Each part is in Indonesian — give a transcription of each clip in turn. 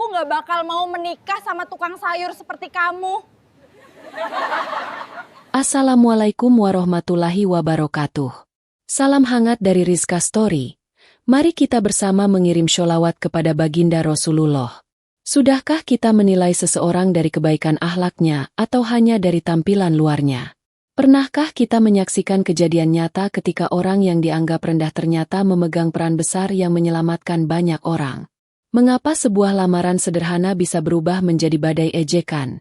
aku nggak bakal mau menikah sama tukang sayur seperti kamu. Assalamualaikum warahmatullahi wabarakatuh. Salam hangat dari Rizka Story. Mari kita bersama mengirim sholawat kepada baginda Rasulullah. Sudahkah kita menilai seseorang dari kebaikan akhlaknya atau hanya dari tampilan luarnya? Pernahkah kita menyaksikan kejadian nyata ketika orang yang dianggap rendah ternyata memegang peran besar yang menyelamatkan banyak orang? Mengapa sebuah lamaran sederhana bisa berubah menjadi badai ejekan?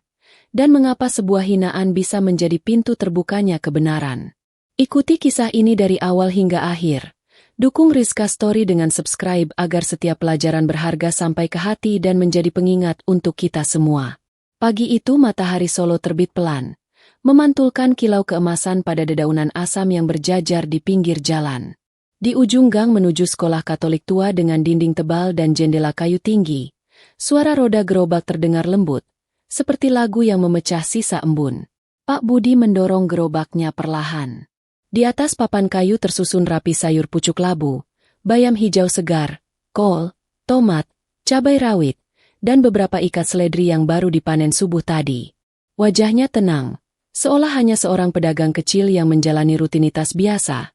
Dan mengapa sebuah hinaan bisa menjadi pintu terbukanya kebenaran? Ikuti kisah ini dari awal hingga akhir. Dukung Rizka Story dengan subscribe agar setiap pelajaran berharga sampai ke hati dan menjadi pengingat untuk kita semua. Pagi itu matahari Solo terbit pelan, memantulkan kilau keemasan pada dedaunan asam yang berjajar di pinggir jalan. Di ujung gang menuju sekolah Katolik tua dengan dinding tebal dan jendela kayu tinggi, suara roda gerobak terdengar lembut, seperti lagu yang memecah sisa embun. Pak Budi mendorong gerobaknya perlahan. Di atas papan kayu tersusun rapi sayur pucuk labu, bayam hijau segar, kol, tomat, cabai rawit, dan beberapa ikat seledri yang baru dipanen subuh tadi. Wajahnya tenang, seolah hanya seorang pedagang kecil yang menjalani rutinitas biasa.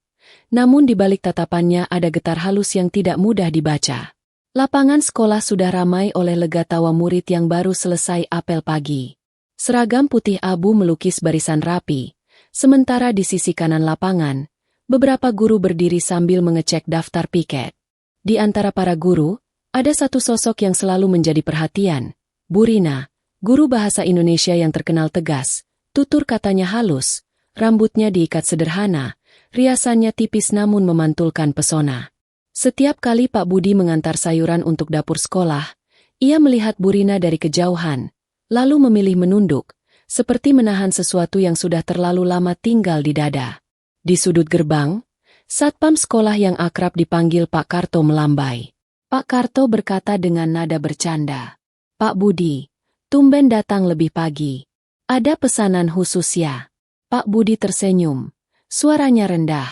Namun di balik tatapannya ada getar halus yang tidak mudah dibaca. Lapangan sekolah sudah ramai oleh lega tawa murid yang baru selesai apel pagi. Seragam putih abu melukis barisan rapi. Sementara di sisi kanan lapangan, beberapa guru berdiri sambil mengecek daftar piket. Di antara para guru, ada satu sosok yang selalu menjadi perhatian, Bu Rina, guru bahasa Indonesia yang terkenal tegas, tutur katanya halus, rambutnya diikat sederhana, riasannya tipis namun memantulkan pesona. Setiap kali Pak Budi mengantar sayuran untuk dapur sekolah, ia melihat Bu Rina dari kejauhan, lalu memilih menunduk, seperti menahan sesuatu yang sudah terlalu lama tinggal di dada. Di sudut gerbang, satpam sekolah yang akrab dipanggil Pak Karto melambai. Pak Karto berkata dengan nada bercanda, "Pak Budi, tumben datang lebih pagi. Ada pesanan khusus ya?" Pak Budi tersenyum, suaranya rendah.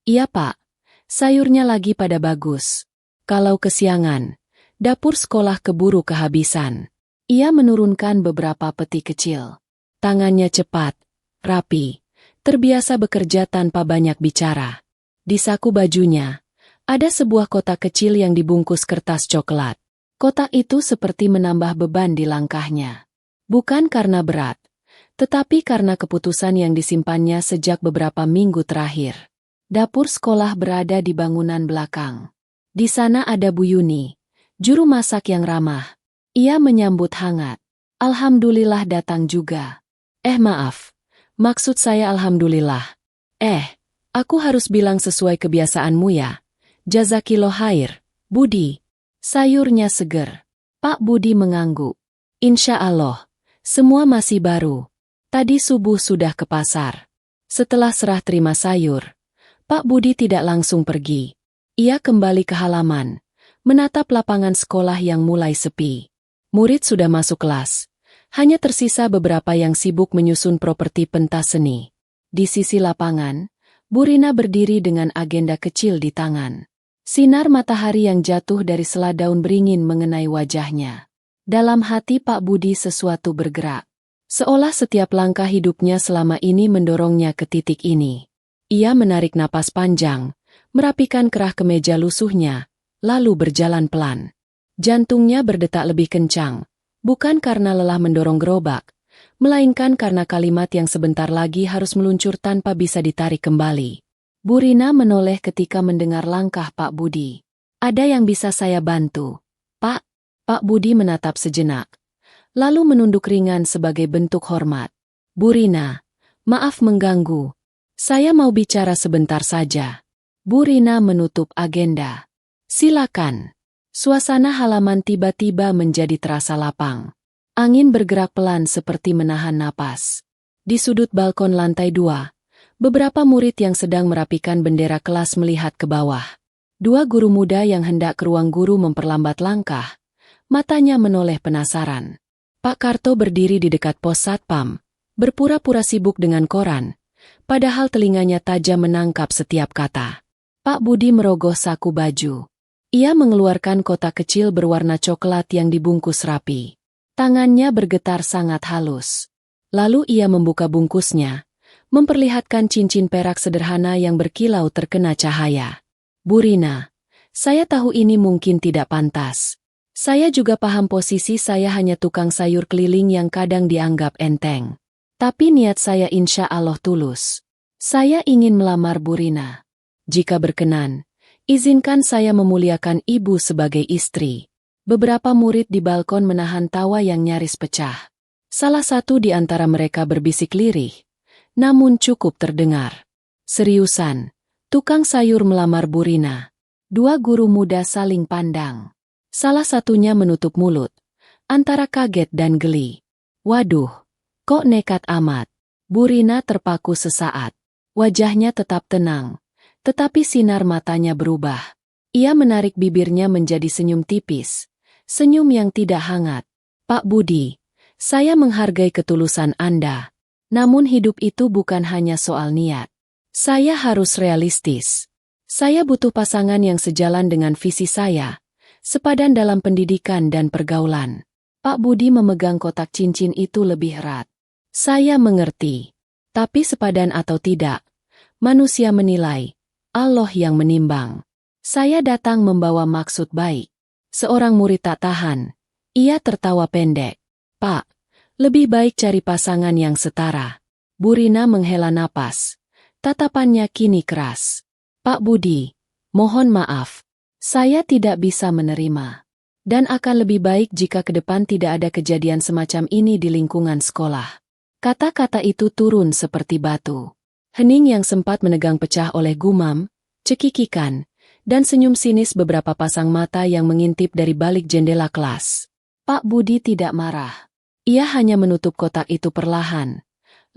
"Iya Pak, sayurnya lagi pada bagus. Kalau kesiangan, dapur sekolah keburu kehabisan." Ia menurunkan beberapa peti kecil. Tangannya cepat, rapi, terbiasa bekerja tanpa banyak bicara. Di saku bajunya, ada sebuah kotak kecil yang dibungkus kertas coklat. Kotak itu seperti menambah beban di langkahnya. Bukan karena berat, tetapi karena keputusan yang disimpannya sejak beberapa minggu terakhir. Dapur sekolah berada di bangunan belakang. Di sana ada Bu Yuni, juru masak yang ramah. Ia menyambut hangat. "Alhamdulillah datang juga." Maaf, maksud saya alhamdulillah. Aku harus bilang sesuai kebiasaanmu ya. Jazakillah khair, Budi. Sayurnya seger. Pak Budi mengangguk. "Insya Allah, semua masih baru. Tadi subuh sudah ke pasar." Setelah serah terima sayur, Pak Budi tidak langsung pergi. Ia kembali ke halaman, menatap lapangan sekolah yang mulai sepi. Murid sudah masuk kelas. Hanya tersisa beberapa yang sibuk menyusun properti pentas seni. Di sisi lapangan, Bu Rina berdiri dengan agenda kecil di tangan. Sinar matahari yang jatuh dari sela daun beringin mengenai wajahnya. Dalam hati Pak Budi sesuatu bergerak. Seolah setiap langkah hidupnya selama ini mendorongnya ke titik ini. Ia menarik napas panjang, merapikan kerah kemeja lusuhnya, lalu berjalan pelan. Jantungnya berdetak lebih kencang. Bukan karena lelah mendorong gerobak, melainkan karena kalimat yang sebentar lagi harus meluncur tanpa bisa ditarik kembali. Bu Rina menoleh ketika mendengar langkah Pak Budi. "Ada yang bisa saya bantu, Pak?" Pak Budi menatap sejenak, lalu menunduk ringan sebagai bentuk hormat. "Bu Rina, maaf mengganggu. Saya mau bicara sebentar saja." Bu Rina menutup agenda. "Silakan." Suasana halaman tiba-tiba menjadi terasa lapang. Angin bergerak pelan seperti menahan napas. Di sudut balkon lantai 2, beberapa murid yang sedang merapikan bendera kelas melihat ke bawah. Dua guru muda yang hendak ke ruang guru memperlambat langkah. Matanya menoleh penasaran. Pak Karto berdiri di dekat pos satpam, berpura-pura sibuk dengan koran, padahal telinganya tajam menangkap setiap kata. Pak Budi merogoh saku baju. Ia mengeluarkan kotak kecil berwarna coklat yang dibungkus rapi. Tangannya bergetar sangat halus. Lalu ia membuka bungkusnya, memperlihatkan cincin perak sederhana yang berkilau terkena cahaya. Bu Rina, saya tahu ini mungkin tidak pantas. Saya juga paham posisi saya hanya tukang sayur keliling yang kadang dianggap enteng. Tapi niat saya insya Allah tulus. Saya ingin melamar Bu Rina. Jika berkenan, izinkan saya memuliakan ibu sebagai istri. Beberapa murid di balkon menahan tawa yang nyaris pecah. Salah satu di antara mereka berbisik lirih, namun cukup terdengar. Seriusan, tukang sayur melamar Bu Rina. Dua guru muda saling pandang. Salah satunya menutup mulut, antara kaget dan geli. Waduh, kok nekat amat. Bu Rina terpaku sesaat. Wajahnya tetap tenang. Tetapi sinar matanya berubah. Ia menarik bibirnya menjadi senyum tipis. Senyum yang tidak hangat. Pak Budi, saya menghargai ketulusan Anda. Namun hidup itu bukan hanya soal niat. Saya harus realistis. Saya butuh pasangan yang sejalan dengan visi saya. Sepadan dalam pendidikan dan pergaulan. Pak Budi memegang kotak cincin itu lebih erat. Saya mengerti. Tapi sepadan atau tidak, manusia menilai. Allah yang menimbang. Saya datang membawa maksud baik. Seorang murid tak tahan. Ia tertawa pendek. Pak, lebih baik cari pasangan yang setara. Bu Rina menghela napas. Tatapannya kini keras. Pak Budi, mohon maaf. Saya tidak bisa menerima. Dan akan lebih baik jika ke depan tidak ada kejadian semacam ini di lingkungan sekolah. Kata-kata itu turun seperti batu. Hening yang sempat menegang pecah oleh gumam, cekikikan, dan senyum sinis beberapa pasang mata yang mengintip dari balik jendela kelas. Pak Budi tidak marah. Ia hanya menutup kotak itu perlahan,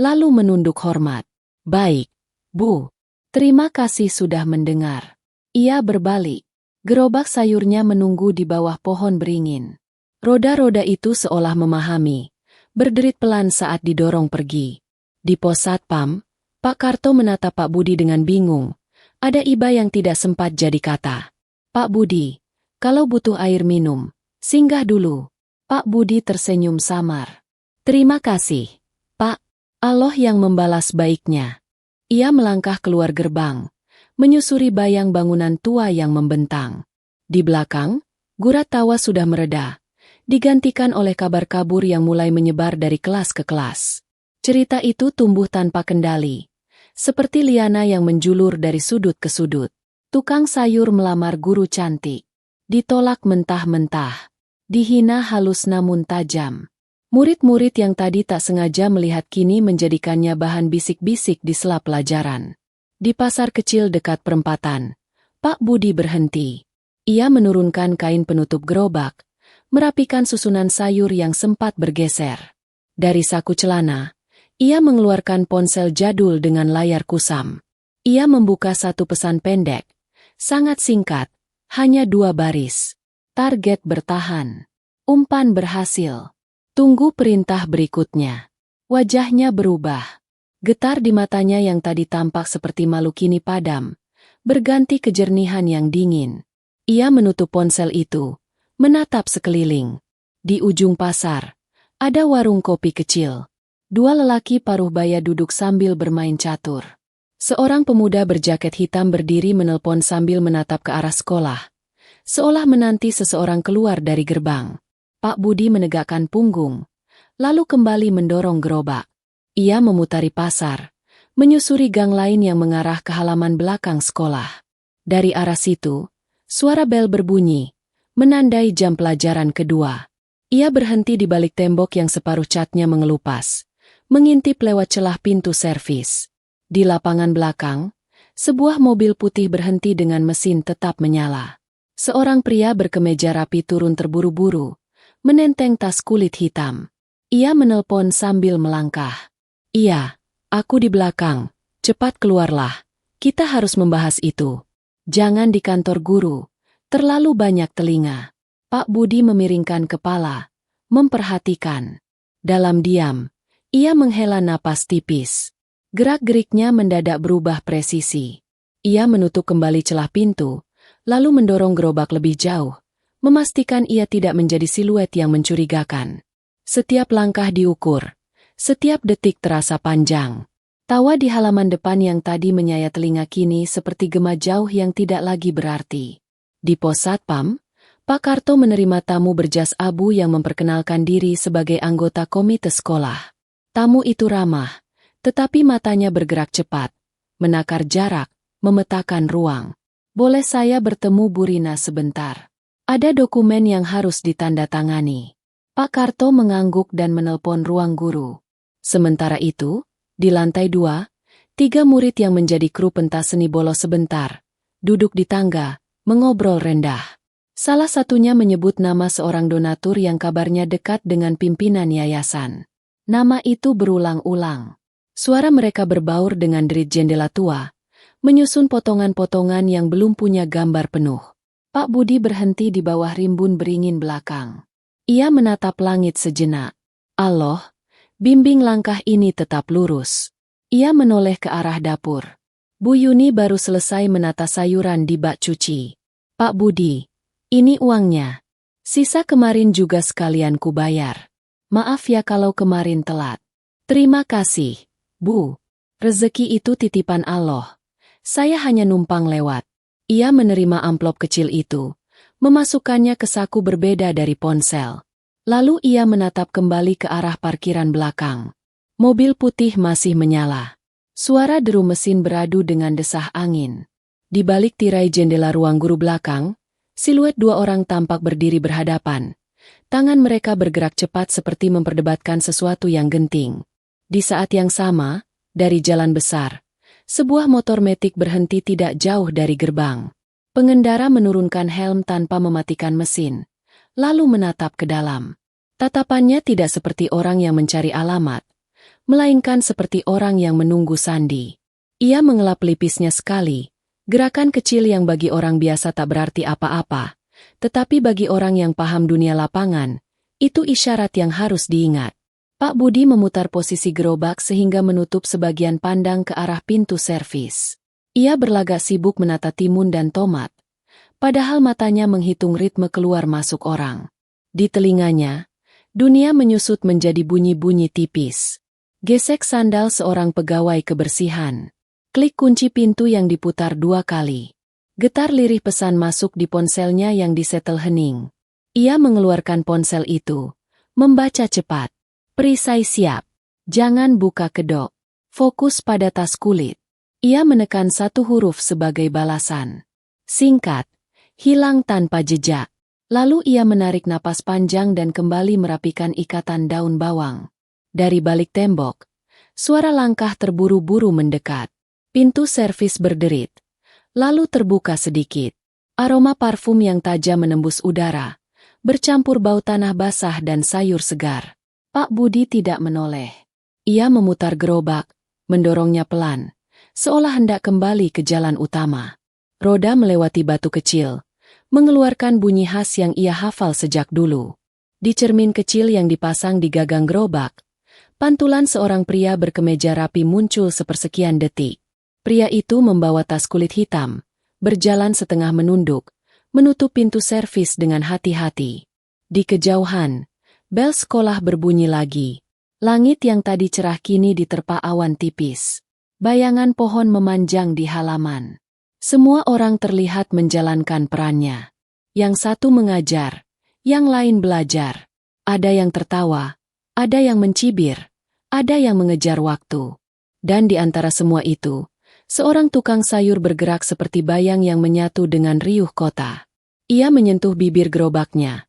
lalu menunduk hormat. Baik, Bu. Terima kasih sudah mendengar. Ia berbalik. Gerobak sayurnya menunggu di bawah pohon beringin. Roda-roda itu seolah memahami, berderit pelan saat didorong pergi. Di pos satpam, Pak Karto menatap Pak Budi dengan bingung. Ada iba yang tidak sempat jadi kata. Pak Budi, kalau butuh air minum, singgah dulu. Pak Budi tersenyum samar. Terima kasih, Pak. Allah yang membalas baiknya. Ia melangkah keluar gerbang, menyusuri bayang bangunan tua yang membentang. Di belakang, gurat tawa sudah mereda, digantikan oleh kabar kabur yang mulai menyebar dari kelas ke kelas. Cerita itu tumbuh tanpa kendali. Seperti liana yang menjulur dari sudut ke sudut. Tukang sayur melamar guru cantik. Ditolak mentah-mentah. Dihina halus namun tajam. Murid-murid yang tadi tak sengaja melihat kini menjadikannya bahan bisik-bisik di sela pelajaran. Di pasar kecil dekat perempatan, Pak Budi berhenti. Ia menurunkan kain penutup gerobak, merapikan susunan sayur yang sempat bergeser. Dari saku celana, ia mengeluarkan ponsel jadul dengan layar kusam. Ia membuka satu pesan pendek, sangat singkat, hanya 2 baris. Target bertahan. Umpan berhasil. Tunggu perintah berikutnya. Wajahnya berubah. Getar di matanya yang tadi tampak seperti malu kini padam, berganti kejernihan yang dingin. Ia menutup ponsel itu, menatap sekeliling. Di ujung pasar, ada warung kopi kecil. 2 lelaki paruh baya duduk sambil bermain catur. Seorang pemuda berjaket hitam berdiri menelpon sambil menatap ke arah sekolah, seolah menanti seseorang keluar dari gerbang. Pak Budi menegakkan punggung, lalu kembali mendorong gerobak. Ia memutari pasar, menyusuri gang lain yang mengarah ke halaman belakang sekolah. Dari arah situ, suara bel berbunyi, menandai jam pelajaran kedua. Ia berhenti di balik tembok yang separuh catnya mengelupas, mengintip lewat celah pintu servis. Di lapangan belakang, sebuah mobil putih berhenti dengan mesin tetap menyala. Seorang pria berkemeja rapi turun terburu-buru, menenteng tas kulit hitam. Ia menelpon sambil melangkah. Iya, aku di belakang, cepat keluarlah, kita harus membahas itu. Jangan di kantor guru, terlalu banyak telinga. Pak Budi memiringkan kepala, memperhatikan. Dalam diam, ia menghela napas tipis. Gerak-geriknya mendadak berubah presisi. Ia menutup kembali celah pintu, lalu mendorong gerobak lebih jauh, memastikan ia tidak menjadi siluet yang mencurigakan. Setiap langkah diukur, setiap detik terasa panjang. Tawa di halaman depan yang tadi menyayat telinga kini seperti gema jauh yang tidak lagi berarti. Di pos Satpam, Pak Karto menerima tamu berjas abu yang memperkenalkan diri sebagai anggota komite sekolah. Tamu itu ramah, tetapi matanya bergerak cepat, menakar jarak, memetakan ruang. Boleh saya bertemu Bu Rina sebentar? Ada dokumen yang harus ditandatangani. Pak Karto mengangguk dan menelpon ruang guru. Sementara itu, di lantai 2, 3 murid yang menjadi kru pentas seni bolos sebentar, duduk di tangga, mengobrol rendah. Salah satunya menyebut nama seorang donatur yang kabarnya dekat dengan pimpinan yayasan. Nama itu berulang-ulang. Suara mereka berbaur dengan derit jendela tua, menyusun potongan-potongan yang belum punya gambar penuh. Pak Budi berhenti di bawah rimbun beringin belakang. Ia menatap langit sejenak. Allah, bimbing langkah ini tetap lurus. Ia menoleh ke arah dapur. Bu Yuni baru selesai menata sayuran di bak cuci. Pak Budi, ini uangnya. Sisa kemarin juga sekalian kubayar. Maaf ya kalau kemarin telat. Terima kasih, Bu. Rezeki itu titipan Allah. Saya hanya numpang lewat. Ia menerima amplop kecil itu, memasukkannya ke saku berbeda dari ponsel. Lalu ia menatap kembali ke arah parkiran belakang. Mobil putih masih menyala. Suara deru mesin beradu dengan desah angin. Di balik tirai jendela ruang guru belakang, siluet 2 orang tampak berdiri berhadapan. Tangan mereka bergerak cepat seperti memperdebatkan sesuatu yang genting. Di saat yang sama, dari jalan besar, sebuah motor metik berhenti tidak jauh dari gerbang. Pengendara menurunkan helm tanpa mematikan mesin, lalu menatap ke dalam. Tatapannya tidak seperti orang yang mencari alamat, melainkan seperti orang yang menunggu sandi. Ia mengelap pelipisnya sekali, gerakan kecil yang bagi orang biasa tak berarti apa-apa, tetapi bagi orang yang paham dunia lapangan, itu isyarat yang harus diingat. Pak Budi memutar posisi gerobak sehingga menutup sebagian pandang ke arah pintu servis. Ia berlagak sibuk menata timun dan tomat, padahal matanya menghitung ritme keluar masuk orang. Di telinganya, dunia menyusut menjadi bunyi-bunyi tipis. Gesek sandal seorang pegawai kebersihan. Klik kunci pintu yang diputar 2 kali. Getar lirih pesan masuk di ponselnya yang disetel hening. Ia mengeluarkan ponsel itu, membaca cepat. Perisai siap. Jangan buka kedok. Fokus pada tas kulit. Ia menekan 1 huruf sebagai balasan. Singkat. Hilang tanpa jejak. Lalu ia menarik napas panjang dan kembali merapikan ikatan daun bawang. Dari balik tembok, suara langkah terburu-buru mendekat. Pintu servis berderit. Lalu terbuka sedikit. Aroma parfum yang tajam menembus udara, bercampur bau tanah basah dan sayur segar. Pak Budi tidak menoleh. Ia memutar gerobak, mendorongnya pelan, seolah hendak kembali ke jalan utama. Roda melewati batu kecil, mengeluarkan bunyi khas yang ia hafal sejak dulu. Di cermin kecil yang dipasang di gagang gerobak, pantulan seorang pria berkemeja rapi muncul sepersekian detik. Pria itu membawa tas kulit hitam, berjalan setengah menunduk, menutup pintu servis dengan hati-hati. Di kejauhan, bel sekolah berbunyi lagi. Langit yang tadi cerah kini diterpa awan tipis. Bayangan pohon memanjang di halaman. Semua orang terlihat menjalankan perannya. Yang satu mengajar, yang lain belajar. Ada yang tertawa, ada yang mencibir, ada yang mengejar waktu. Dan di antara semua itu, seorang tukang sayur bergerak seperti bayang yang menyatu dengan riuh kota. Ia menyentuh bibir gerobaknya.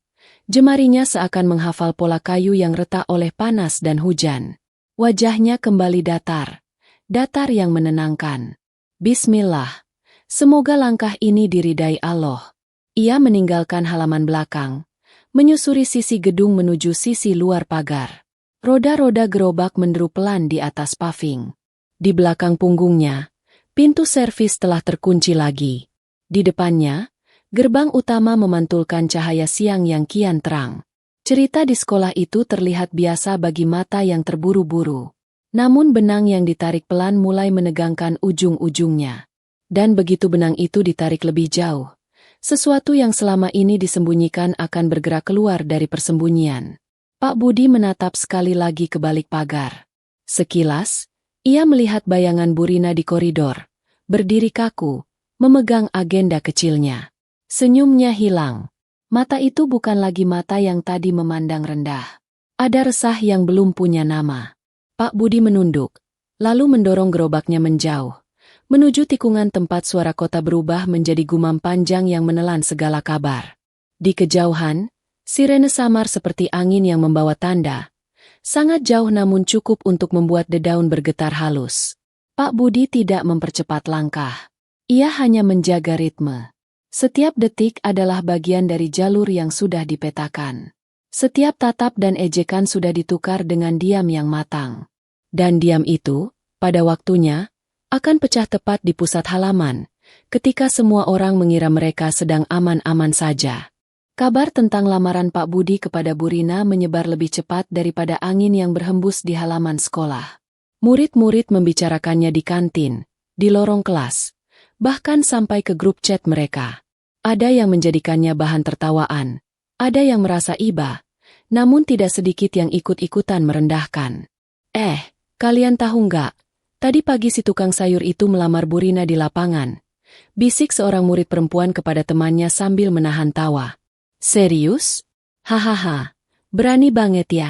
Jemarinya seakan menghafal pola kayu yang retak oleh panas dan hujan. Wajahnya kembali datar. Datar yang menenangkan. Bismillah. Semoga langkah ini diridai Allah. Ia meninggalkan halaman belakang, menyusuri sisi gedung menuju sisi luar pagar. Roda-roda gerobak menderu pelan di atas paving. Di belakang punggungnya, pintu servis telah terkunci lagi. Di depannya, gerbang utama memantulkan cahaya siang yang kian terang. Cerita di sekolah itu terlihat biasa bagi mata yang terburu-buru. Namun benang yang ditarik pelan mulai menegangkan ujung-ujungnya. Dan begitu benang itu ditarik lebih jauh, Sesuatu yang selama ini disembunyikan akan bergerak keluar dari persembunyian. Pak Budi menatap sekali lagi ke balik pagar. Sekilas, ia melihat bayangan Bu Rina di koridor, berdiri kaku, memegang agenda kecilnya. Senyumnya hilang. Mata itu bukan lagi mata yang tadi memandang rendah. Ada resah yang belum punya nama. Pak Budi menunduk, lalu mendorong gerobaknya menjauh, menuju tikungan tempat suara kota berubah menjadi gumam panjang yang menelan segala kabar. Di kejauhan, sirene samar seperti angin yang membawa tanda. Sangat jauh namun cukup untuk membuat dedaun bergetar halus. Pak Budi tidak mempercepat langkah. Ia hanya menjaga ritme. Setiap detik adalah bagian dari jalur yang sudah dipetakan. Setiap tatap dan ejekan sudah ditukar dengan diam yang matang. Dan diam itu, pada waktunya, akan pecah tepat di pusat halaman, ketika semua orang mengira mereka sedang aman-aman saja. Kabar tentang lamaran Pak Budi kepada Bu Rina menyebar lebih cepat daripada angin yang berhembus di halaman sekolah. Murid-murid membicarakannya di kantin, di lorong kelas, bahkan sampai ke grup chat mereka. Ada yang menjadikannya bahan tertawaan, ada yang merasa iba, namun tidak sedikit yang ikut-ikutan merendahkan. Kalian tahu nggak? Tadi pagi si tukang sayur itu melamar Bu Rina di lapangan. Bisik seorang murid perempuan kepada temannya sambil menahan tawa. Serius? Hahaha, berani banget ya.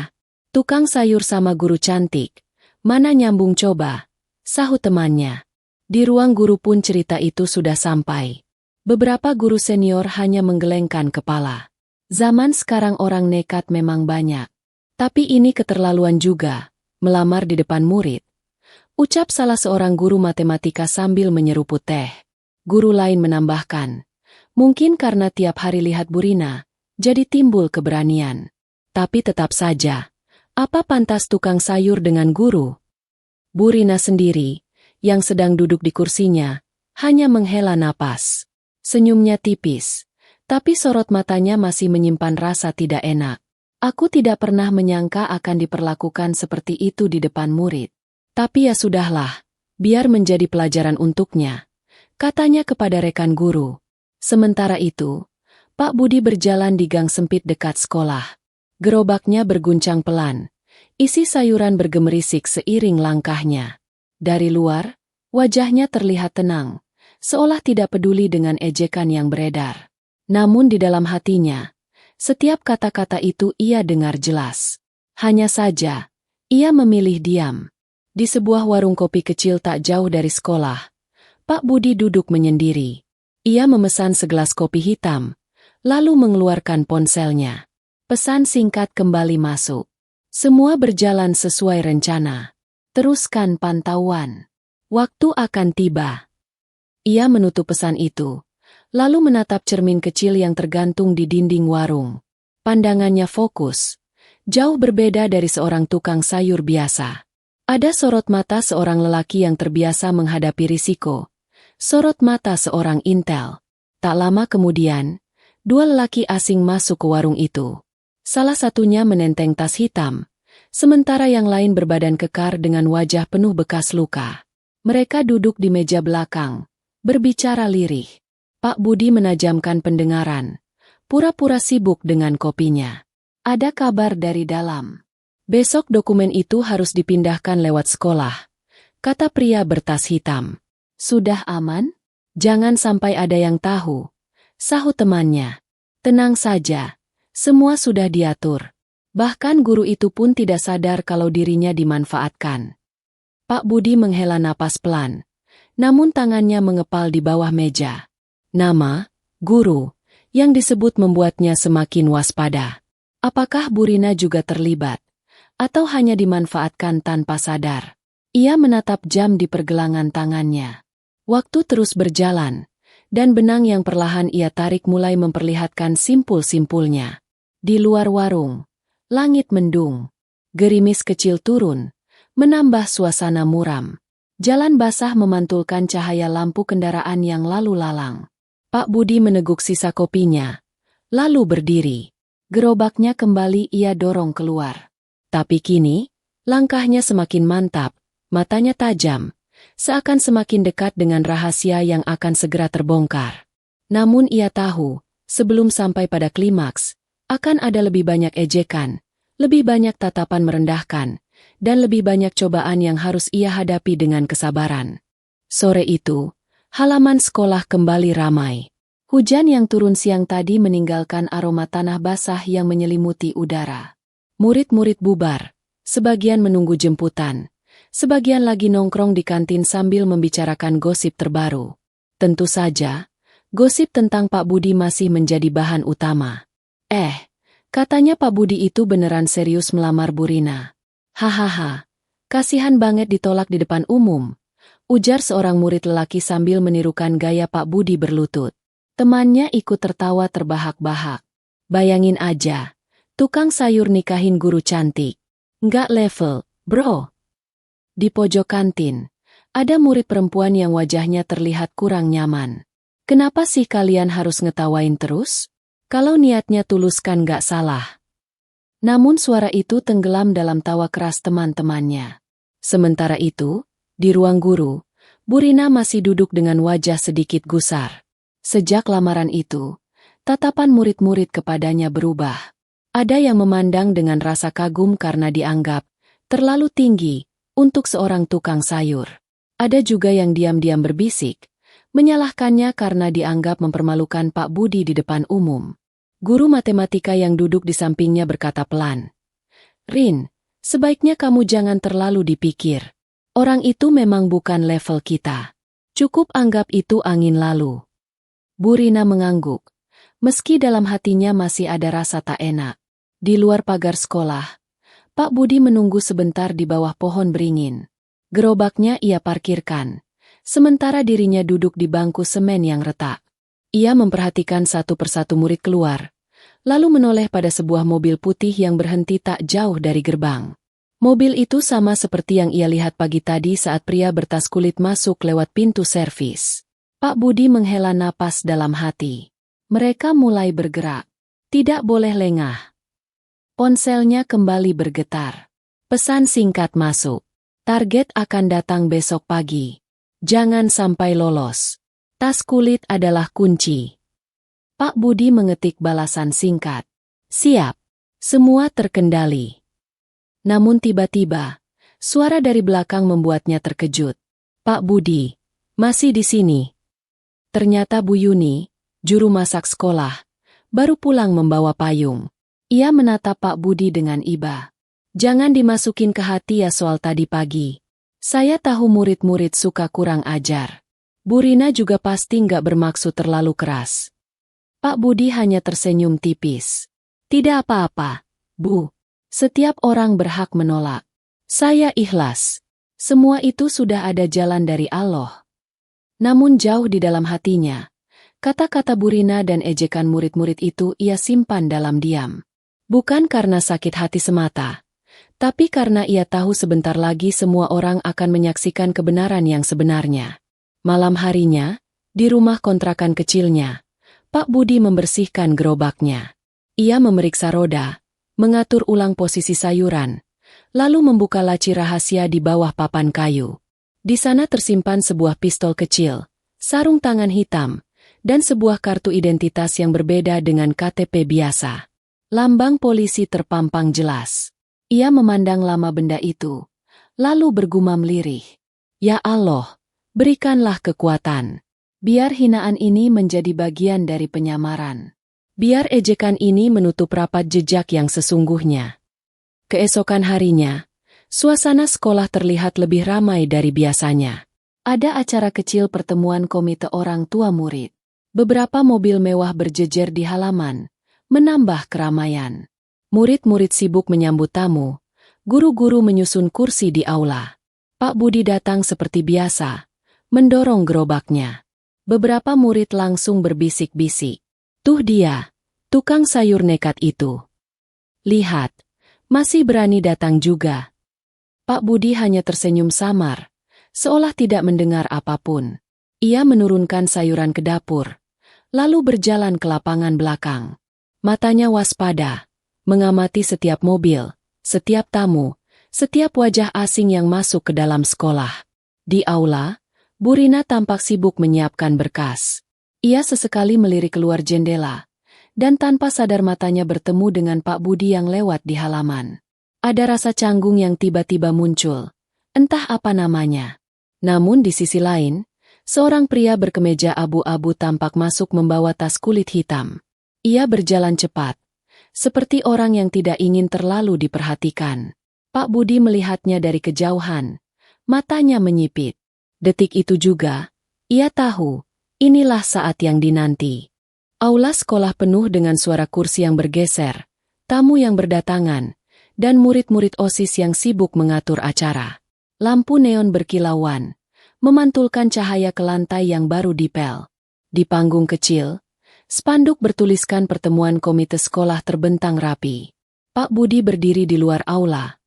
Tukang sayur sama guru cantik. Mana nyambung coba? Sahut temannya. Di ruang guru pun cerita itu sudah sampai. Beberapa guru senior hanya menggelengkan kepala. Zaman sekarang orang nekat memang banyak. Tapi ini keterlaluan juga, melamar di depan murid. Ucap salah seorang guru matematika sambil menyeruput teh. Guru lain menambahkan, mungkin karena tiap hari lihat Bu Rina, jadi timbul keberanian. Tapi tetap saja, apa pantas tukang sayur dengan guru? Bu Rina sendiri, yang sedang duduk di kursinya, hanya menghela napas. Senyumnya tipis, tapi sorot matanya masih menyimpan rasa tidak enak. Aku tidak pernah menyangka akan diperlakukan seperti itu di depan murid. Tapi ya sudahlah, biar menjadi pelajaran untuknya, katanya kepada rekan guru. Sementara itu, Pak Budi berjalan di gang sempit dekat sekolah. Gerobaknya berguncang pelan, isi sayuran bergemerisik seiring langkahnya. Dari luar, wajahnya terlihat tenang, seolah tidak peduli dengan ejekan yang beredar. Namun di dalam hatinya, setiap kata-kata itu ia dengar jelas. Hanya saja, ia memilih diam. Di sebuah warung kopi kecil tak jauh dari sekolah, Pak Budi duduk menyendiri. Ia memesan segelas kopi hitam, lalu mengeluarkan ponselnya. Pesan singkat kembali masuk. Semua berjalan sesuai rencana. Teruskan pantauan. Waktu akan tiba. Ia menutup pesan itu, lalu menatap cermin kecil yang tergantung di dinding warung. Pandangannya fokus, jauh berbeda dari seorang tukang sayur biasa. Ada sorot mata seorang lelaki yang terbiasa menghadapi risiko. Sorot mata seorang intel. Tak lama kemudian, dua lelaki asing masuk ke warung itu. Salah satunya menenteng tas hitam, sementara yang lain berbadan kekar dengan wajah penuh bekas luka. Mereka duduk di meja belakang, berbicara lirih. Pak Budi menajamkan pendengaran, pura-pura sibuk dengan kopinya. Ada kabar dari dalam. Besok dokumen itu harus dipindahkan lewat sekolah, kata pria bertas hitam. Sudah aman? Jangan sampai ada yang tahu, sahut temannya. Tenang saja, semua sudah diatur. Bahkan guru itu pun tidak sadar kalau dirinya dimanfaatkan. Pak Budi menghela napas pelan, namun tangannya mengepal di bawah meja. Nama, guru, yang disebut membuatnya semakin waspada. Apakah Bu Rina juga terlibat? Atau hanya dimanfaatkan tanpa sadar? Ia menatap jam di pergelangan tangannya. Waktu terus berjalan, dan benang yang perlahan ia tarik mulai memperlihatkan simpul-simpulnya. Di luar warung, langit mendung. Gerimis kecil turun, menambah suasana muram. Jalan basah memantulkan cahaya lampu kendaraan yang lalu lalang. Pak Budi meneguk sisa kopinya, lalu berdiri. Gerobaknya kembali ia dorong keluar. Tapi kini, langkahnya semakin mantap, matanya tajam, seakan semakin dekat dengan rahasia yang akan segera terbongkar. Namun ia tahu, sebelum sampai pada klimaks, akan ada lebih banyak ejekan, lebih banyak tatapan merendahkan, dan lebih banyak cobaan yang harus ia hadapi dengan kesabaran. Sore itu, halaman sekolah kembali ramai. Hujan yang turun siang tadi meninggalkan aroma tanah basah yang menyelimuti udara. Murid-murid bubar, sebagian menunggu jemputan, sebagian lagi nongkrong di kantin sambil membicarakan gosip terbaru. Tentu saja, gosip tentang Pak Budi masih menjadi bahan utama. Katanya Pak Budi itu beneran serius melamar Bu Rina. Hahaha, kasihan banget ditolak di depan umum, ujar seorang murid lelaki sambil menirukan gaya Pak Budi berlutut. Temannya ikut tertawa terbahak-bahak. Bayangin aja, tukang sayur nikahin guru cantik. Nggak level, bro. Di pojok kantin, ada murid perempuan yang wajahnya terlihat kurang nyaman. Kenapa sih kalian harus ngetawain terus? Kalau niatnya tulus kan nggak salah. Namun suara itu tenggelam dalam tawa keras teman-temannya. Sementara itu, di ruang guru, Bu Rina masih duduk dengan wajah sedikit gusar. Sejak lamaran itu, tatapan murid-murid kepadanya berubah. Ada yang memandang dengan rasa kagum karena dianggap terlalu tinggi untuk seorang tukang sayur. Ada juga yang diam-diam berbisik, menyalahkannya karena dianggap mempermalukan Pak Budi di depan umum. Guru matematika yang duduk di sampingnya berkata pelan, "Rin, sebaiknya kamu jangan terlalu dipikir. Orang itu memang bukan level kita. Cukup anggap itu angin lalu." Bu Rina mengangguk, meski dalam hatinya masih ada rasa tak enak. Di luar pagar sekolah, Pak Budi menunggu sebentar di bawah pohon beringin. Gerobaknya ia parkirkan, sementara dirinya duduk di bangku semen yang retak. Ia memperhatikan satu persatu murid keluar, lalu menoleh pada sebuah mobil putih yang berhenti tak jauh dari gerbang. Mobil itu sama seperti yang ia lihat pagi tadi saat pria bertas kulit masuk lewat pintu servis. Pak Budi menghela napas dalam hati. Mereka mulai bergerak. Tidak boleh lengah. Ponselnya kembali bergetar. Pesan singkat masuk. Target akan datang besok pagi. Jangan sampai lolos. Tas kulit adalah kunci. Pak Budi mengetik balasan singkat. Siap. Semua terkendali. Namun tiba-tiba, suara dari belakang membuatnya terkejut. Pak Budi, masih di sini. Ternyata Bu Yuni, juru masak sekolah, baru pulang membawa payung. Ia menatap Pak Budi dengan iba. Jangan dimasukin ke hati ya soal tadi pagi. Saya tahu murid-murid suka kurang ajar. Bu Rina juga pasti nggak bermaksud terlalu keras. Pak Budi hanya tersenyum tipis. Tidak apa-apa, Bu. Setiap orang berhak menolak. Saya ikhlas. Semua itu sudah ada jalan dari Allah. Namun jauh di dalam hatinya, kata-kata Bu Rina dan ejekan murid-murid itu ia simpan dalam diam. Bukan karena sakit hati semata, tapi karena ia tahu sebentar lagi semua orang akan menyaksikan kebenaran yang sebenarnya. Malam harinya, di rumah kontrakan kecilnya, Pak Budi membersihkan gerobaknya. Ia memeriksa roda, mengatur ulang posisi sayuran, lalu membuka laci rahasia di bawah papan kayu. Di sana tersimpan sebuah pistol kecil, sarung tangan hitam, dan sebuah kartu identitas yang berbeda dengan KTP biasa. Lambang polisi terpampang jelas. Ia memandang lama benda itu, lalu bergumam lirih. Ya Allah, berikanlah kekuatan. Biar hinaan ini menjadi bagian dari penyamaran. Biar ejekan ini menutup rapat jejak yang sesungguhnya. Keesokan harinya, suasana sekolah terlihat lebih ramai dari biasanya. Ada acara kecil pertemuan komite orang tua murid. Beberapa mobil mewah berjejer di halaman, menambah keramaian. Murid-murid sibuk menyambut tamu, guru-guru menyusun kursi di aula. Pak Budi datang seperti biasa, mendorong gerobaknya. Beberapa murid langsung berbisik-bisik. Tuh dia, tukang sayur nekat itu. Lihat, masih berani datang juga. Pak Budi hanya tersenyum samar, seolah tidak mendengar apapun. Ia menurunkan sayuran ke dapur, lalu berjalan ke lapangan belakang. Matanya waspada, mengamati setiap mobil, setiap tamu, setiap wajah asing yang masuk ke dalam sekolah. Di aula, Bu Rina tampak sibuk menyiapkan berkas. Ia sesekali melirik keluar jendela, dan tanpa sadar matanya bertemu dengan Pak Budi yang lewat di halaman. Ada rasa canggung yang tiba-tiba muncul, entah apa namanya. Namun di sisi lain, seorang pria berkemeja abu-abu tampak masuk membawa tas kulit hitam. Ia berjalan cepat, seperti orang yang tidak ingin terlalu diperhatikan. Pak Budi melihatnya dari kejauhan, matanya menyipit. Detik itu juga, ia tahu, inilah saat yang dinanti. Aula sekolah penuh dengan suara kursi yang bergeser, tamu yang berdatangan, dan murid-murid OSIS yang sibuk mengatur acara. Lampu neon berkilauan, memantulkan cahaya ke lantai yang baru dipel. Di panggung kecil, spanduk bertuliskan pertemuan komite sekolah terbentang rapi. Pak Budi berdiri di luar aula.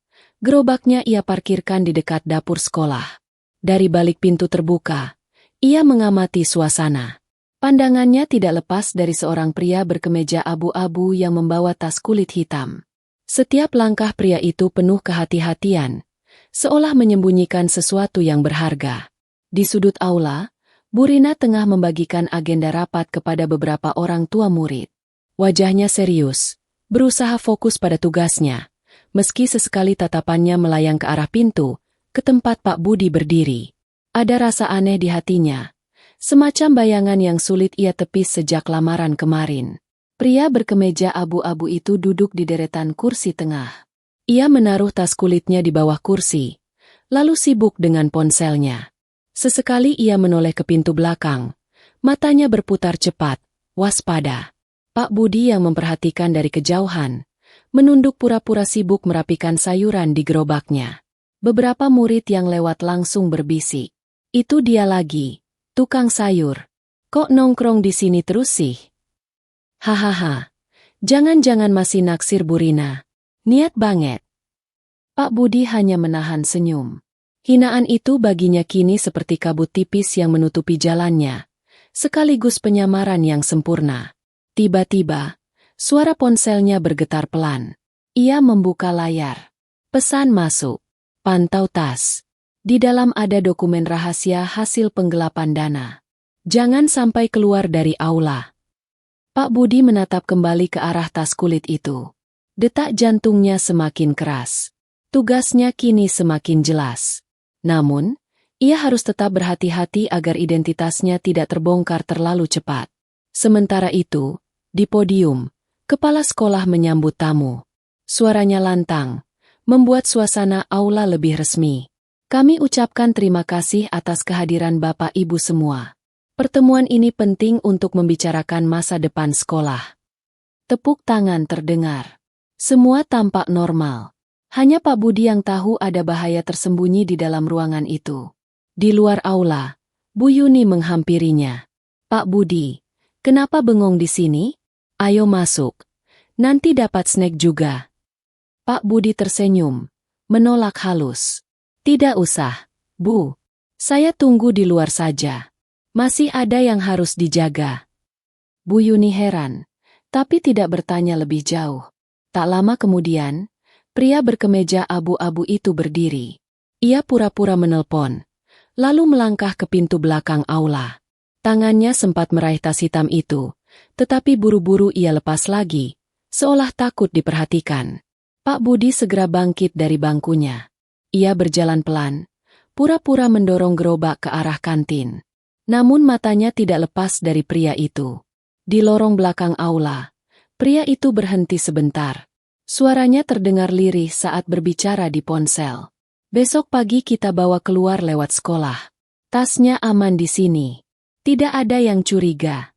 Gerobaknya ia parkirkan di dekat dapur sekolah. Dari balik pintu terbuka, ia mengamati suasana. Pandangannya tidak lepas dari seorang pria berkemeja abu-abu yang membawa tas kulit hitam. Setiap langkah pria itu penuh kehati-hatian, seolah menyembunyikan sesuatu yang berharga. Di sudut aula, Bu Rina tengah membagikan agenda rapat kepada beberapa orang tua murid. Wajahnya serius, berusaha fokus pada tugasnya, meski sesekali tatapannya melayang ke arah pintu, ke tempat Pak Budi berdiri. Ada rasa aneh di hatinya, semacam bayangan yang sulit ia tepis sejak lamaran kemarin. Pria berkemeja abu-abu itu duduk di deretan kursi tengah. Ia menaruh tas kulitnya di bawah kursi, lalu sibuk dengan ponselnya. Sesekali ia menoleh ke pintu belakang, matanya berputar cepat, waspada. Pak Budi yang memperhatikan dari kejauhan, menunduk pura-pura sibuk merapikan sayuran di gerobaknya. Beberapa murid yang lewat langsung berbisik. Itu dia lagi, tukang sayur. Kok nongkrong di sini terus sih? Hahaha, jangan-jangan masih naksir Bu Rina. Niat banget. Pak Budi hanya menahan senyum. Hinaan itu baginya kini seperti kabut tipis yang menutupi jalannya, sekaligus penyamaran yang sempurna. Tiba-tiba, suara ponselnya bergetar pelan. Ia membuka layar. Pesan masuk. Pantau tas. Di dalam ada dokumen rahasia hasil penggelapan dana. Jangan sampai keluar dari aula. Pak Budi menatap kembali ke arah tas kulit itu. Detak jantungnya semakin keras. Tugasnya kini semakin jelas. Namun, ia harus tetap berhati-hati agar identitasnya tidak terbongkar terlalu cepat. Sementara itu, di podium, kepala sekolah menyambut tamu. Suaranya lantang, membuat suasana aula lebih resmi. Kami ucapkan terima kasih atas kehadiran Bapak Ibu semua. Pertemuan ini penting untuk membicarakan masa depan sekolah. Tepuk tangan terdengar. Semua tampak normal. Hanya Pak Budi yang tahu ada bahaya tersembunyi di dalam ruangan itu. Di luar aula, Bu Yuni menghampirinya. Pak Budi, kenapa bengong di sini? Ayo masuk. Nanti dapat snack juga. Pak Budi tersenyum, menolak halus. Tidak usah, Bu. Saya tunggu di luar saja. Masih ada yang harus dijaga. Bu Yuni heran, tapi tidak bertanya lebih jauh. Tak lama kemudian, pria berkemeja abu-abu itu berdiri. Ia pura-pura menelpon, lalu melangkah ke pintu belakang aula. Tangannya sempat meraih tas hitam itu, tetapi buru-buru ia lepas lagi, seolah takut diperhatikan. Pak Budi segera bangkit dari bangkunya. Ia berjalan pelan, pura-pura mendorong gerobak ke arah kantin. Namun matanya tidak lepas dari pria itu. Di lorong belakang aula, pria itu berhenti sebentar. Suaranya terdengar lirih saat berbicara di ponsel. Besok pagi kita bawa keluar lewat sekolah. Tasnya aman di sini. Tidak ada yang curiga.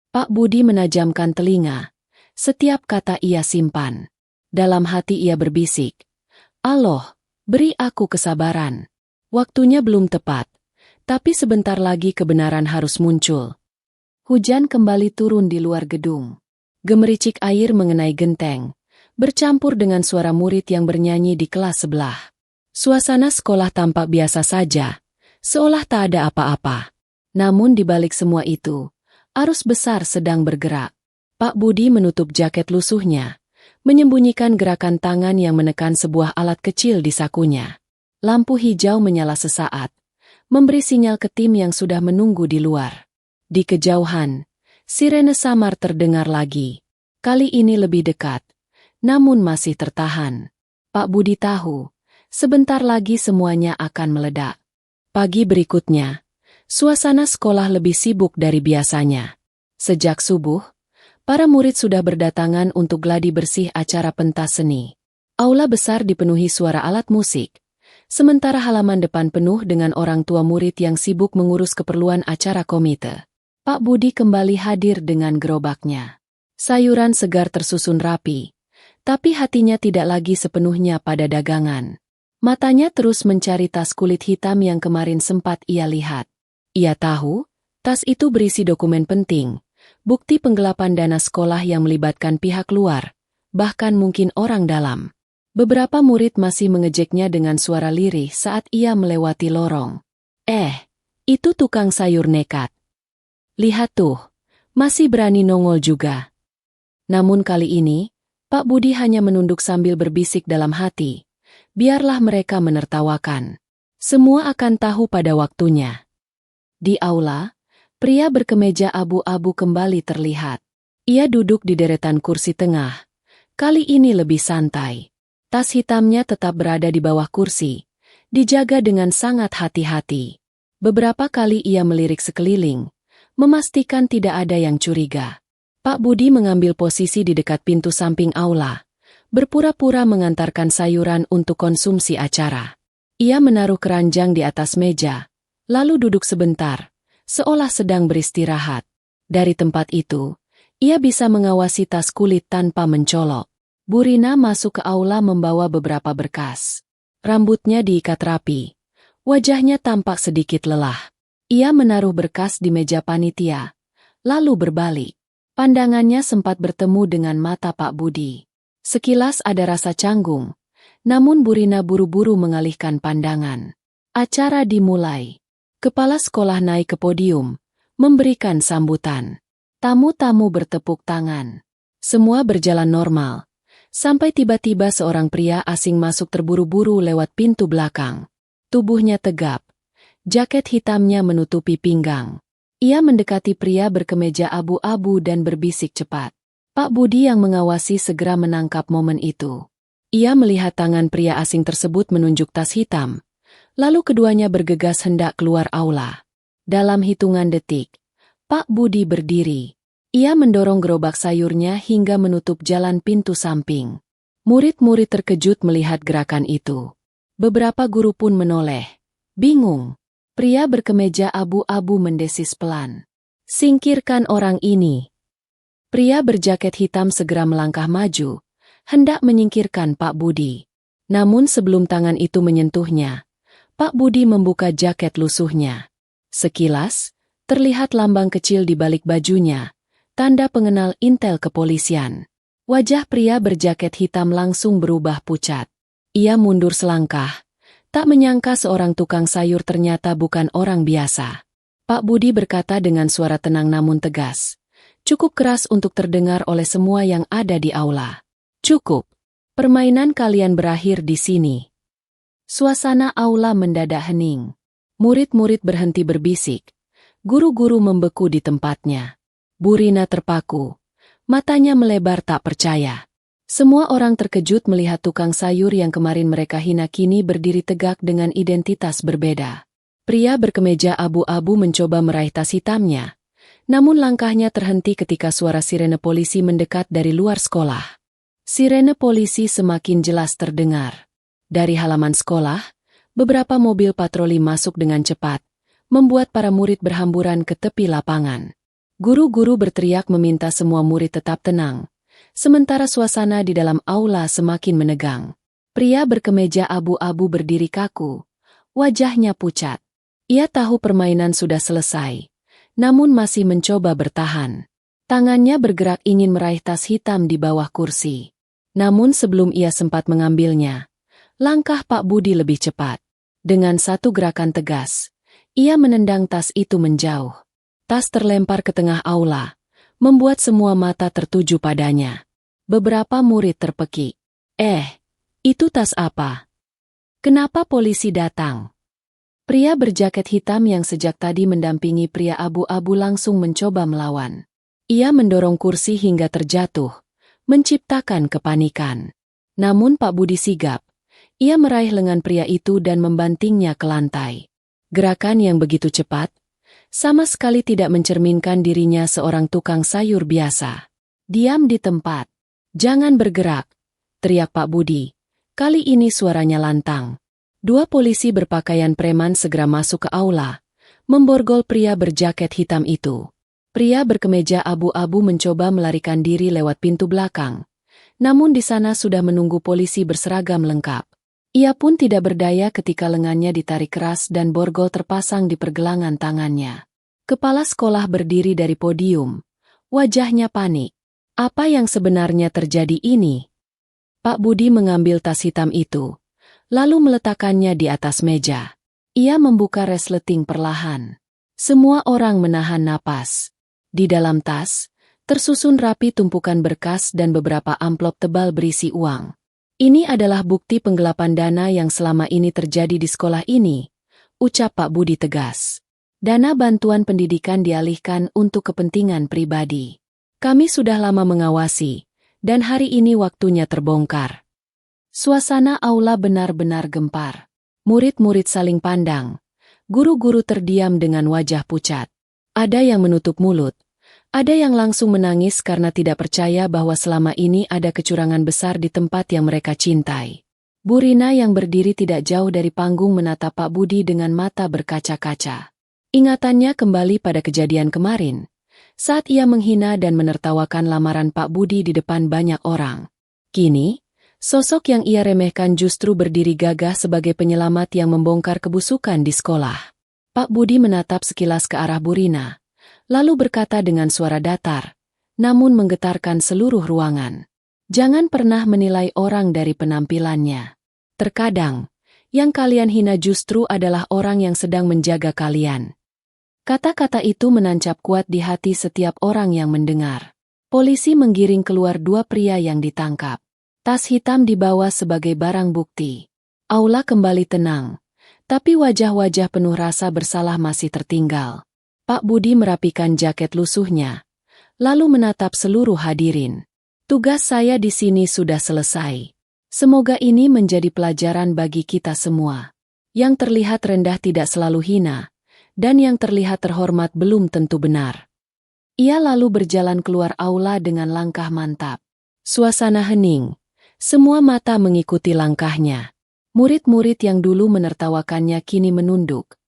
Pak Budi menajamkan telinga. Setiap kata ia simpan. Dalam hati ia berbisik. Allah, beri aku kesabaran. Waktunya belum tepat. Tapi sebentar lagi kebenaran harus muncul. Hujan kembali turun di luar gedung. Gemericik air mengenai genteng, bercampur dengan suara murid yang bernyanyi di kelas sebelah. Suasana sekolah tampak biasa saja, seolah tak ada apa-apa. Namun di balik semua itu, arus besar sedang bergerak. Pak Budi menutup jaket lusuhnya, menyembunyikan gerakan tangan yang menekan sebuah alat kecil di sakunya. Lampu hijau menyala sesaat, memberi sinyal ke tim yang sudah menunggu di luar. Di kejauhan, sirene samar terdengar lagi. Kali ini lebih dekat, namun masih tertahan. Pak Budi tahu, sebentar lagi semuanya akan meledak. Pagi berikutnya, suasana sekolah lebih sibuk dari biasanya. Sejak subuh, para murid sudah berdatangan untuk gladi bersih acara pentas seni. Aula besar dipenuhi suara alat musik, sementara halaman depan penuh dengan orang tua murid yang sibuk mengurus keperluan acara komite. Pak Budi kembali hadir dengan gerobaknya. Sayuran segar tersusun rapi, tapi hatinya tidak lagi sepenuhnya pada dagangan. Matanya terus mencari tas kulit hitam yang kemarin sempat ia lihat. Ia tahu, tas itu berisi dokumen penting, bukti penggelapan dana sekolah yang melibatkan pihak luar, bahkan mungkin orang dalam. Beberapa murid masih mengejeknya dengan suara lirih saat ia melewati lorong. Itu tukang sayur nekat. Lihat tuh, masih berani nongol juga. Namun kali ini, Pak Budi hanya menunduk sambil berbisik dalam hati. Biarlah mereka menertawakan. Semua akan tahu pada waktunya. Di aula, pria berkemeja abu-abu kembali terlihat. Ia duduk di deretan kursi tengah. Kali ini lebih santai. Tas hitamnya tetap berada di bawah kursi, dijaga dengan sangat hati-hati. Beberapa kali ia melirik sekeliling, memastikan tidak ada yang curiga. Pak Budi mengambil posisi di dekat pintu samping aula, berpura-pura mengantarkan sayuran untuk konsumsi acara. Ia menaruh keranjang di atas meja, lalu duduk sebentar, seolah sedang beristirahat. Dari tempat itu, ia bisa mengawasi tas kulit tanpa mencolok. Bu Rina masuk ke aula membawa beberapa berkas. Rambutnya diikat rapi, wajahnya tampak sedikit lelah. Ia menaruh berkas di meja panitia, lalu berbalik. Pandangannya sempat bertemu dengan mata Pak Budi. Sekilas ada rasa canggung, namun Bu Rina buru-buru mengalihkan pandangan. Acara dimulai. Kepala sekolah naik ke podium, memberikan sambutan. Tamu-tamu bertepuk tangan. Semua berjalan normal, sampai tiba-tiba seorang pria asing masuk terburu-buru lewat pintu belakang. Tubuhnya tegap. Jaket hitamnya menutupi pinggang. Ia mendekati pria berkemeja abu-abu dan berbisik cepat. Pak Budi yang mengawasi segera menangkap momen itu. Ia melihat tangan pria asing tersebut menunjuk tas hitam. Lalu keduanya bergegas hendak keluar aula. Dalam hitungan detik, Pak Budi berdiri. Ia mendorong gerobak sayurnya hingga menutup jalan pintu samping. Murid-murid terkejut melihat gerakan itu. Beberapa guru pun menoleh. Bingung. Pria berkemeja abu-abu mendesis pelan. Singkirkan orang ini. Pria berjaket hitam segera melangkah maju, hendak menyingkirkan Pak Budi. Namun sebelum tangan itu menyentuhnya, Pak Budi membuka jaket lusuhnya. Sekilas, terlihat lambang kecil di balik bajunya, tanda pengenal intel kepolisian. Wajah pria berjaket hitam langsung berubah pucat. Ia mundur selangkah. Tak menyangka seorang tukang sayur ternyata bukan orang biasa. Pak Budi berkata dengan suara tenang namun tegas. Cukup keras untuk terdengar oleh semua yang ada di aula. Cukup. Permainan kalian berakhir di sini. Suasana aula mendadak hening. Murid-murid berhenti berbisik. Guru-guru membeku di tempatnya. Bu Rina terpaku. Matanya melebar tak percaya. Semua orang terkejut melihat tukang sayur yang kemarin mereka hina kini berdiri tegak dengan identitas berbeda. Pria berkemeja abu-abu mencoba meraih tas hitamnya. Namun langkahnya terhenti ketika suara sirene polisi mendekat dari luar sekolah. Sirene polisi semakin jelas terdengar. Dari halaman sekolah, beberapa mobil patroli masuk dengan cepat, membuat para murid berhamburan ke tepi lapangan. Guru-guru berteriak meminta semua murid tetap tenang. Sementara suasana di dalam aula semakin menegang. Pria berkemeja abu-abu berdiri kaku. Wajahnya pucat. Ia tahu permainan sudah selesai. Namun masih mencoba bertahan. Tangannya bergerak ingin meraih tas hitam di bawah kursi. Namun sebelum ia sempat mengambilnya, langkah Pak Budi lebih cepat. Dengan satu gerakan tegas, ia menendang tas itu menjauh. Tas terlempar ke tengah aula, membuat semua mata tertuju padanya. Beberapa murid terpekik. Itu tas apa? Kenapa polisi datang? Pria berjaket hitam yang sejak tadi mendampingi pria abu-abu langsung mencoba melawan. Ia mendorong kursi hingga terjatuh, menciptakan kepanikan. Namun Pak Budi sigap. Ia meraih lengan pria itu dan membantingnya ke lantai. Gerakan yang begitu cepat, sama sekali tidak mencerminkan dirinya seorang tukang sayur biasa. "Diam di tempat. Jangan bergerak," teriak Pak Budi. Kali ini suaranya lantang. Dua polisi berpakaian preman segera masuk ke aula, memborgol pria berjaket hitam itu. Pria berkemeja abu-abu mencoba melarikan diri lewat pintu belakang. Namun di sana sudah menunggu polisi berseragam lengkap. Ia pun tidak berdaya ketika lengannya ditarik keras dan borgol terpasang di pergelangan tangannya. Kepala sekolah berdiri dari podium. Wajahnya panik. Apa yang sebenarnya terjadi ini? Pak Budi mengambil tas hitam itu, lalu meletakkannya di atas meja. Ia membuka resleting perlahan. Semua orang menahan napas. Di dalam tas, tersusun rapi tumpukan berkas dan beberapa amplop tebal berisi uang. "Ini adalah bukti penggelapan dana yang selama ini terjadi di sekolah ini," ucap Pak Budi tegas. "Dana bantuan pendidikan dialihkan untuk kepentingan pribadi. Kami sudah lama mengawasi, dan hari ini waktunya terbongkar." Suasana aula benar-benar gempar. Murid-murid saling pandang. Guru-guru terdiam dengan wajah pucat. Ada yang menutup mulut. Ada yang langsung menangis karena tidak percaya bahwa selama ini ada kecurangan besar di tempat yang mereka cintai. Bu Rina yang berdiri tidak jauh dari panggung menatap Pak Budi dengan mata berkaca-kaca. Ingatannya kembali pada kejadian kemarin, saat ia menghina dan menertawakan lamaran Pak Budi di depan banyak orang. Kini, sosok yang ia remehkan justru berdiri gagah sebagai penyelamat yang membongkar kebusukan di sekolah. Pak Budi menatap sekilas ke arah Bu Rina, lalu berkata dengan suara datar, namun menggetarkan seluruh ruangan. "Jangan pernah menilai orang dari penampilannya. Terkadang, yang kalian hina justru adalah orang yang sedang menjaga kalian." Kata-kata itu menancap kuat di hati setiap orang yang mendengar. Polisi menggiring keluar dua pria yang ditangkap. Tas hitam dibawa sebagai barang bukti. Aula kembali tenang, tapi wajah-wajah penuh rasa bersalah masih tertinggal. Pak Budi merapikan jaket lusuhnya, lalu menatap seluruh hadirin. "Tugas saya di sini sudah selesai. Semoga ini menjadi pelajaran bagi kita semua. Yang terlihat rendah tidak selalu hina, dan yang terlihat terhormat belum tentu benar." Ia lalu berjalan keluar aula dengan langkah mantap. Suasana hening. Semua mata mengikuti langkahnya. Murid-murid yang dulu menertawakannya kini menunduk,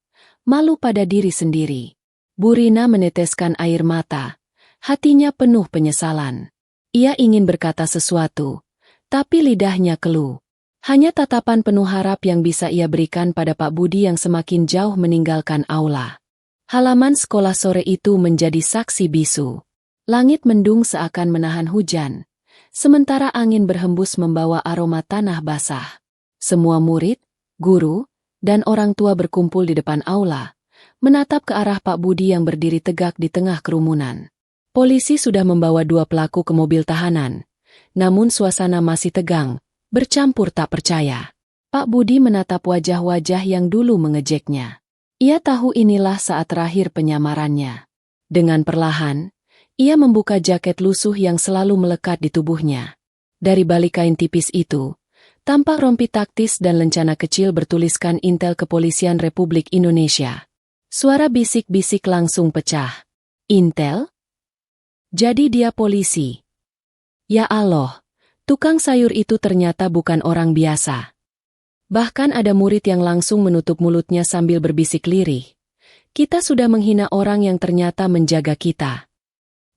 malu pada diri sendiri. Bu Rina meneteskan air mata. Hatinya penuh penyesalan. Ia ingin berkata sesuatu, tapi lidahnya keluh. Hanya tatapan penuh harap yang bisa ia berikan pada Pak Budi yang semakin jauh meninggalkan aula. Halaman sekolah sore itu menjadi saksi bisu. Langit mendung seakan menahan hujan. Sementara angin berhembus membawa aroma tanah basah. Semua murid, guru, dan orang tua berkumpul di depan aula, menatap ke arah Pak Budi yang berdiri tegak di tengah kerumunan. Polisi sudah membawa dua pelaku ke mobil tahanan, namun suasana masih tegang, bercampur tak percaya. Pak Budi menatap wajah-wajah yang dulu mengejeknya. Ia tahu inilah saat terakhir penyamarannya. Dengan perlahan, ia membuka jaket lusuh yang selalu melekat di tubuhnya. Dari balik kain tipis itu, tampak rompi taktis dan lencana kecil bertuliskan Intel Kepolisian Republik Indonesia. Suara bisik-bisik langsung pecah. "Intel? Jadi dia polisi?" Ya Allah, tukang sayur itu ternyata bukan orang biasa. Bahkan ada murid yang langsung menutup mulutnya sambil berbisik lirih. "Kita sudah menghina orang yang ternyata menjaga kita."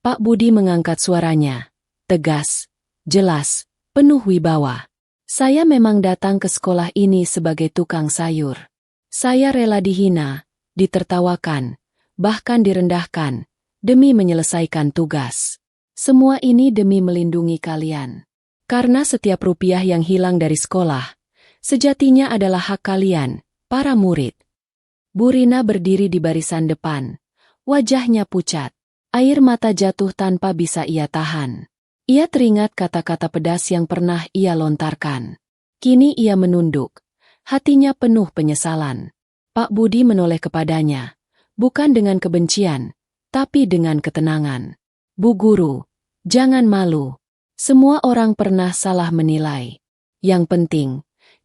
Pak Budi mengangkat suaranya, tegas, jelas, penuh wibawa. "Saya memang datang ke sekolah ini sebagai tukang sayur. Saya rela dihina, ditertawakan, bahkan direndahkan, demi menyelesaikan tugas. Semua ini demi melindungi kalian. Karena setiap rupiah yang hilang dari sekolah, sejatinya adalah hak kalian, para murid." Bu Rina berdiri di barisan depan. Wajahnya pucat. Air mata jatuh tanpa bisa ia tahan. Ia teringat kata-kata pedas yang pernah ia lontarkan. Kini ia menunduk. Hatinya penuh penyesalan. Pak Budi menoleh kepadanya, bukan dengan kebencian, tapi dengan ketenangan. Bu Guru, jangan malu. Semua orang pernah salah menilai. Yang penting,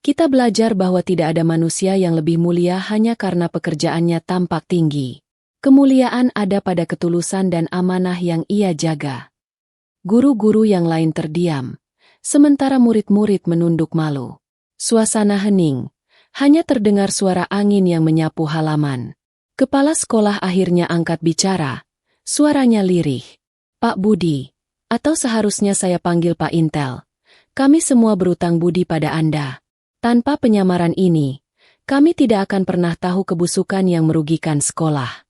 kita belajar bahwa tidak ada manusia yang lebih mulia hanya karena pekerjaannya tampak tinggi. Kemuliaan ada pada ketulusan dan amanah yang ia jaga. Guru-guru yang lain terdiam, sementara murid-murid menunduk malu. Suasana hening, hanya terdengar suara angin yang menyapu halaman. Kepala sekolah akhirnya angkat bicara, suaranya lirih. Pak Budi, atau seharusnya saya panggil Pak Intel, kami semua berutang budi pada Anda. Tanpa penyamaran ini, kami tidak akan pernah tahu kebusukan yang merugikan sekolah.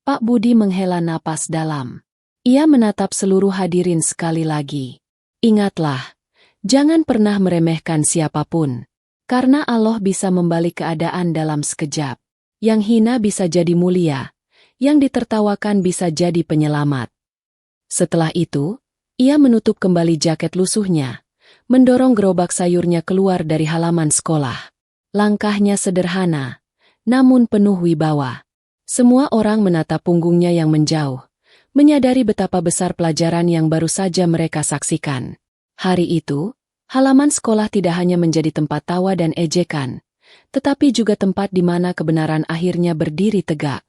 Pak Budi menghela napas dalam. Ia menatap seluruh hadirin sekali lagi. Ingatlah, jangan pernah meremehkan siapapun, karena Allah bisa membalik keadaan dalam sekejap. Yang hina bisa jadi mulia, yang ditertawakan bisa jadi penyelamat. Setelah itu, ia menutup kembali jaket lusuhnya, mendorong gerobak sayurnya keluar dari halaman sekolah. Langkahnya sederhana, namun penuh wibawa. Semua orang menatap punggungnya yang menjauh, menyadari betapa besar pelajaran yang baru saja mereka saksikan. Hari itu, halaman sekolah tidak hanya menjadi tempat tawa dan ejekan, tetapi juga tempat di mana kebenaran akhirnya berdiri tegak.